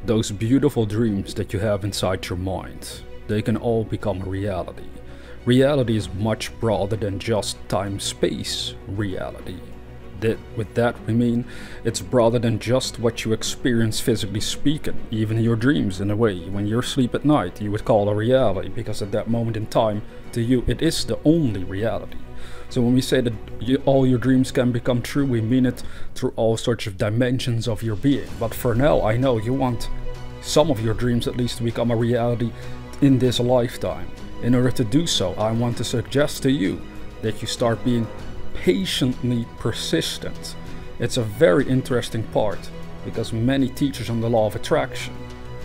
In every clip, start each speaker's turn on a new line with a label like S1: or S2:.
S1: Those beautiful dreams that you have inside your mind, they can all become a reality. Reality is much broader than just time-space reality. With that we mean it's broader than just what you experience physically speaking. Even your dreams, in a way, when you're asleep at night, you would call a reality, because at that moment in time, to you, it is the only reality. So when we say that all your dreams can become true, we mean it through all sorts of dimensions of your being. But for now, I know you want some of your dreams at least to become a reality in this lifetime. In order to do so, I want to suggest to you that you start being patiently persistent. It's a very interesting part, because many teachers on the law of attraction,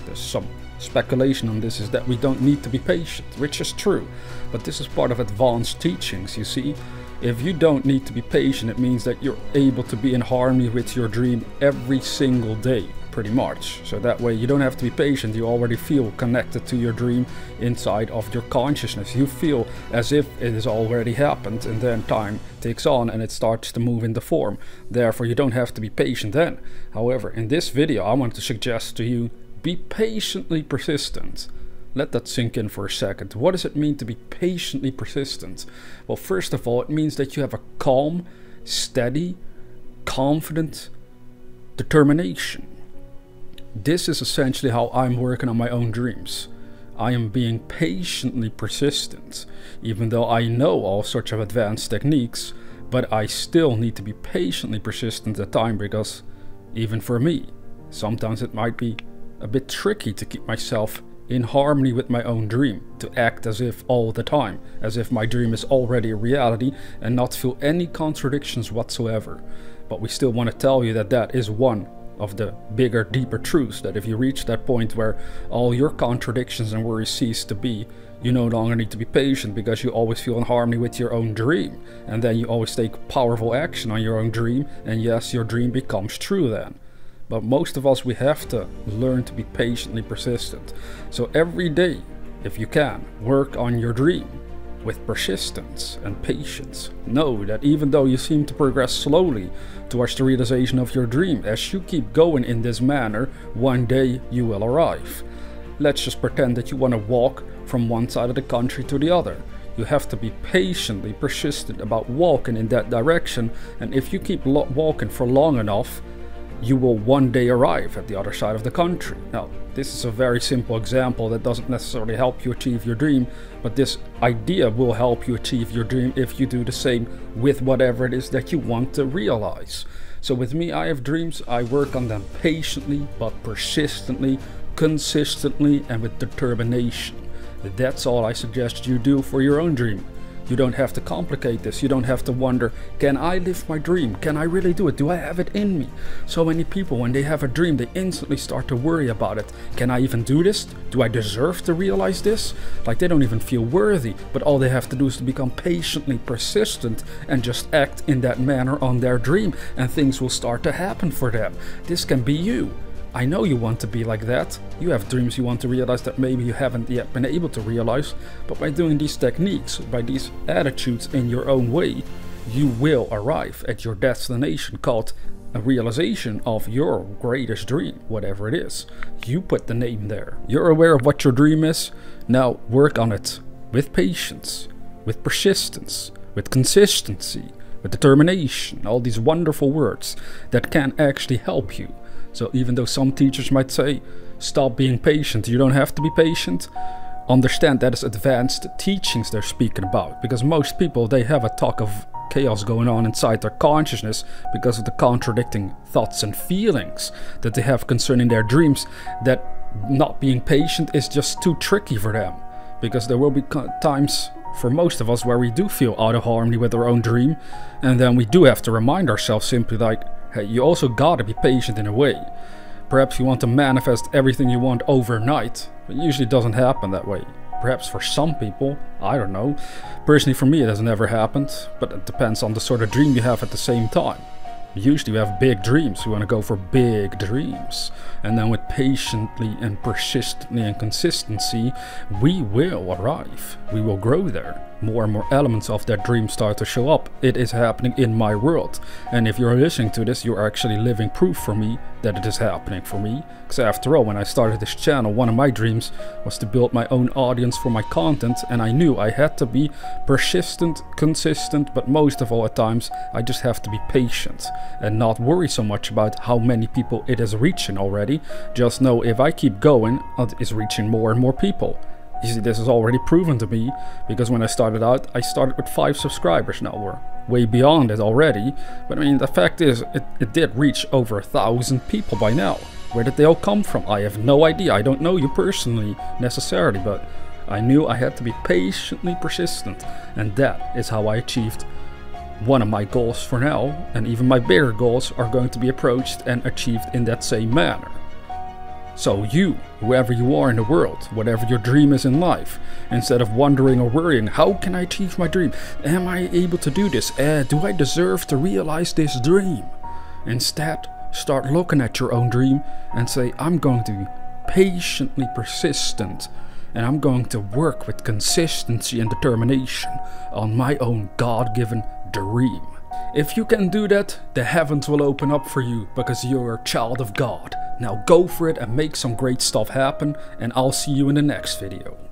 S1: there's some speculation on this, is that we don't need to be patient, which is true, but this is part of advanced teachings. You see, if you don't need to be patient, it means that you're able to be in harmony with your dream every single day, pretty much. So that way you don't have to be patient, you already feel connected to your dream inside of your consciousness. You feel as if it has already happened, and then time takes on and it starts to move into form. Therefore you don't have to be patient then. However, in this video I want to suggest to you, be patiently persistent. Let that sink in for a second. What does it mean to be patiently persistent? Well, first of all, it means that you have a calm, steady, confident determination. This is essentially how I'm working on my own dreams. I am being patiently persistent, even though I know all sorts of advanced techniques, but I still need to be patiently persistent at time, because even for me, sometimes it might be a bit tricky to keep myself in harmony with my own dream, to act as if all the time, as if my dream is already a reality and not feel any contradictions whatsoever. But we still want to tell you that that is one of the bigger, deeper truths, that if you reach that point where all your contradictions and worries cease to be, you no longer need to be patient, because you always feel in harmony with your own dream, and then you always take powerful action on your own dream, and yes, your dream becomes true then. But most of us, we have to learn to be patiently persistent. So every day, if you can, work on your dream with persistence and patience. Know that even though you seem to progress slowly towards the realization of your dream, as you keep going in this manner, one day you will arrive. Let's just pretend that you want to walk from one side of the country to the other. You have to be patiently persistent about walking in that direction, and if you keep walking for long enough, you will one day arrive at the other side of the country. Now, this is a very simple example that doesn't necessarily help you achieve your dream, but this idea will help you achieve your dream if you do the same with whatever it is that you want to realize. So with me, I have dreams, I work on them patiently, but persistently, consistently, and with determination. That's all I suggest you do for your own dream. You don't have to complicate this. You don't have to wonder, can I live my dream? Can I really do it? Do I have it in me? So many people, when they have a dream, they instantly start to worry about it. Can I even do this? Do I deserve to realize this? Like, they don't even feel worthy, but all they have to do is to become patiently persistent and just act in that manner on their dream, and things will start to happen for them. This can be you. I know you want to be like that. You have dreams you want to realize that maybe you haven't yet been able to realize, but by doing these techniques, by these attitudes in your own way, you will arrive at your destination, called a realization of your greatest dream, whatever it is. You put the name there. You're aware of what your dream is. Now work on it with patience, with persistence, with consistency, with determination, all these wonderful words that can actually help you. So even though some teachers might say, stop being patient, you don't have to be patient, understand that is advanced teachings they're speaking about. Because most people, they have a talk of chaos going on inside their consciousness because of the contradicting thoughts and feelings that they have concerning their dreams, that not being patient is just too tricky for them. Because there will be times for most of us where we do feel out of harmony with our own dream, and then we do have to remind ourselves simply like, hey, you also gotta be patient in a way. Perhaps you want to manifest everything you want overnight, but it usually doesn't happen that way. Perhaps for some people, I don't know. Personally for me it has never happened, but it depends on the sort of dream you have at the same time. Usually we have big dreams, we want to go for big dreams. And then with patiently and persistently and consistency, we will arrive. We will grow there. More and more elements of that dream start to show up. It is happening in my world. And if you're listening to this, you're actually living proof for me that it is happening for me. Because after all, when I started this channel, one of my dreams was to build my own audience for my content. And I knew I had to be persistent, consistent, but most of all at times, I just have to be patient. And not worry so much about how many people it is reaching already. Just know if I keep going, it is reaching more and more people. You see, this is already proven to me, because when I started out, I started with 5 subscribers. Now we're way beyond it already, but I mean, the fact is, it did reach over 1,000 people by now. Where did they all come from? I have no idea. I don't know you personally necessarily, but I knew I had to be patiently persistent, and that is how I achieved one of my goals for now, and even my bigger goals are going to be approached and achieved in that same manner. So you, whoever you are in the world, whatever your dream is in life, instead of wondering or worrying, how can I achieve my dream? Am I able to do this? Do I deserve to realize this dream? Instead, start looking at your own dream and say, I'm going to be patiently persistent, and I'm going to work with consistency and determination on my own God-given dream. If you can do that, the heavens will open up for you, because you're a child of God. Now go for it and make some great stuff happen, and I'll see you in the next video.